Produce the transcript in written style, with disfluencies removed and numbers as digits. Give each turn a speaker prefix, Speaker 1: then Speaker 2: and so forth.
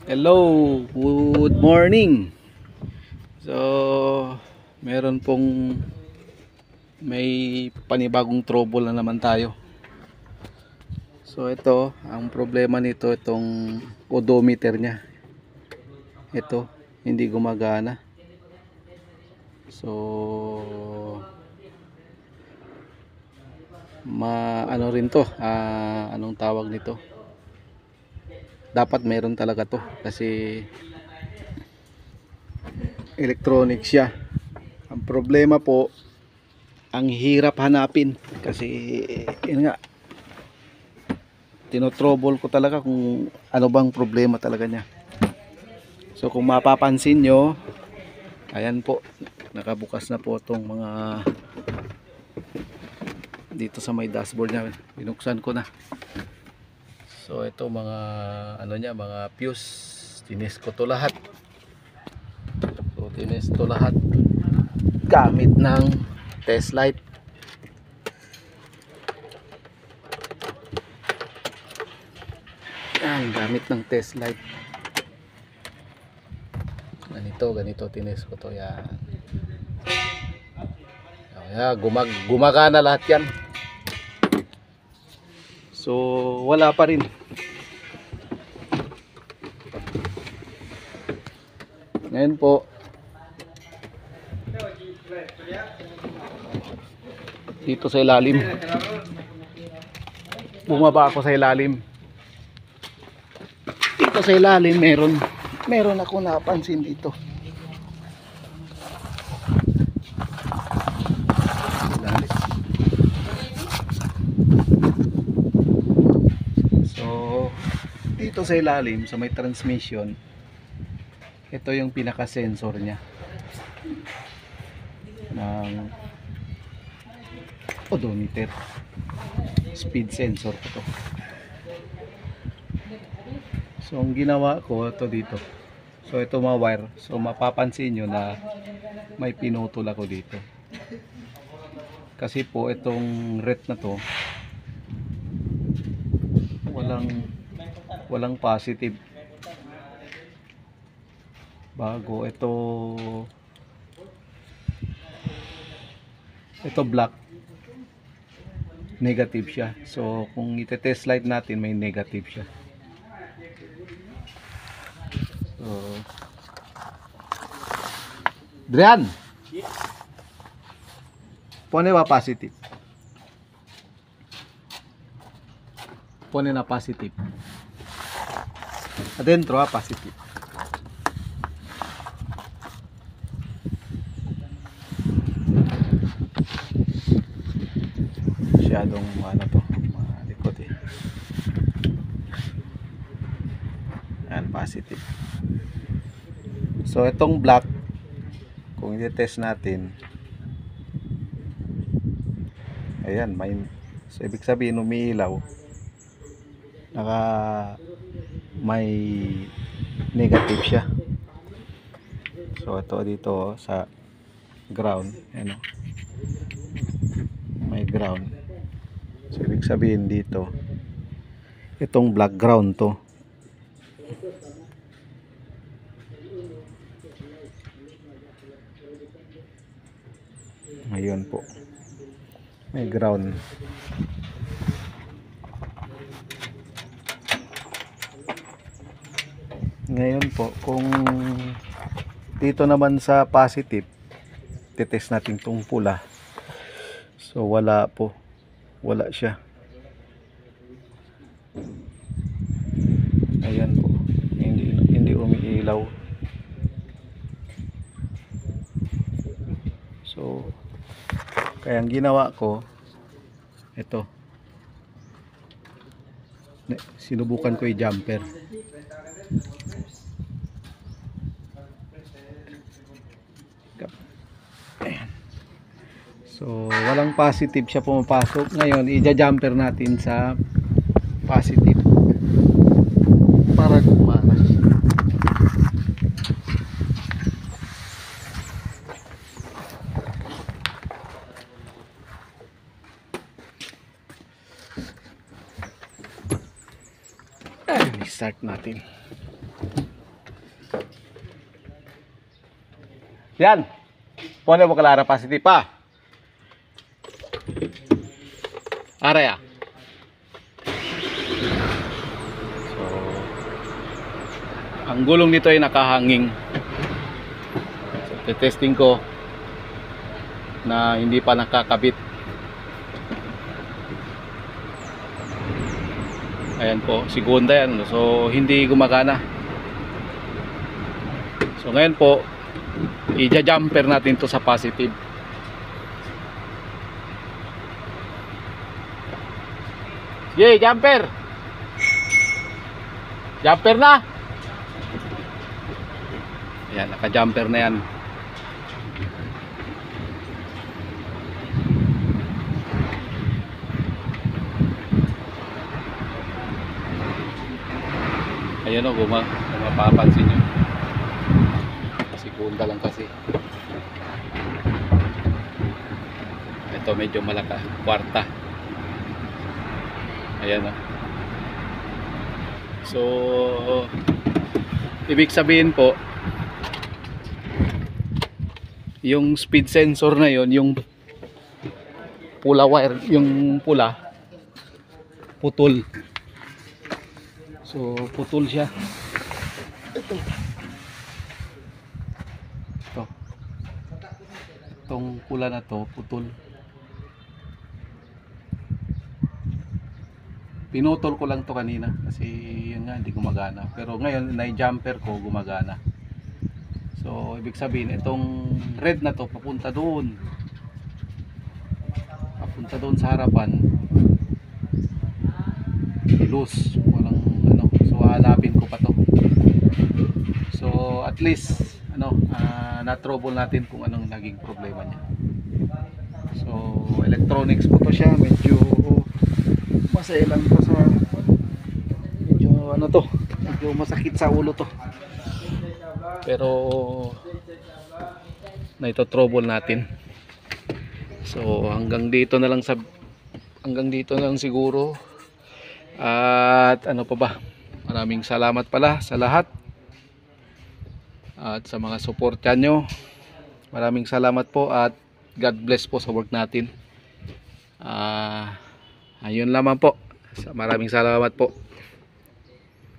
Speaker 1: Hello, good morning. So, meron pong may panibagong trouble na naman tayo. So, ito, ang problema nito, itong odometer niya. Ito, hindi gumagana. So, ano rin to, anong tawag nito? Dapat meron talaga to kasi electronic siya. Ang problema po, ang hirap hanapin kasi yun nga, tinotrouble ko talaga kung ano bang problema talaga niya. So kung mapapansin nyo, ayan po, nakabukas na po itong mga dito sa may dashboard niya, binuksan ko na. So ito mga ano niya, mga fuse, tinis ko to lahat. So tinis to lahat gamit ng test light. Yan, gamit ng test light. Ganito tinis ko to. Yan. Ayan, gumagana lahat yan. So wala pa rin. Ngayon po, dito sa ilalim, bumaba ako sa ilalim. Dito sa ilalim meron ako napansin dito. So dito sa ilalim, sa may transmission, ito yung pinaka sensor niya ng odometer, speed sensor ko to. So ang ginawa ko ito dito, so ito mga wire, so mapapansin nyo na may pinutol ako dito kasi po itong ret na to walang positive, bago ito black, negative siya. So kung ite-test light natin, may negative siya. So Drian, pone ba positive? Pone na positive. Adentro positive. Masyadong ano to, malikot eh. Yan, positive. So itong black, kung i-test natin, ayan, so ibig sabihin umiilaw, may negative siya. So ito dito sa ground, ano, may ground. So ibig sabihin dito, itong black ground to. Ayun po, may ground. Ngayon po, kung dito naman sa positive, titest natin tong pula. So wala po, wala siya. Ayan po, hindi umiilaw. So kaya ang ginawa ko, ito, sinubukan ko i-jumper. Ayan. So walang positive siya pumapasok. Ngayon i-jumper natin sa positive para gumana. Start natin. Yan. Pone mo kalara positive pa. Area. So, ang gulong nito ay nakahanging. So, testing ko na hindi pa nakakabit. Ayan po, segunda yan. So, hindi gumagana. So, ngayon po, i-jumper natin to sa positive. Yay, jumper! Jumper na! Ayan, naka-jumper na yan. Ayan o, mapapansin nyo. Segunda lang kasi. Ito medyo malaka, kwarta. Ayan o. So, ibig sabihin po, yung speed sensor na yon, yung pula wire, yung pula, putol. So, putol siya. Ito. Itong pula na to, putol. Pinutol ko lang to kanina kasi yun nga, hindi gumagana. Pero ngayon, na-jumper ko, gumagana. So, ibig sabihin, itong red na to, papunta doon. Papunta doon sa harapan. Loose. Walang ano. So, hanapin ko pa to. So, at least, na-trouble natin kung anong naging problema niya. So, electronics po to siya. Medyo masailan po sa medyo medyo masakit sa ulo to. Pero na ito trouble natin. So hanggang dito na lang siguro. At ano pa ba? Maraming salamat pala sa lahat. At sa mga suportan nyo. Maraming salamat po at God bless po sa work natin. Ayun lamang po. Maraming salamat po.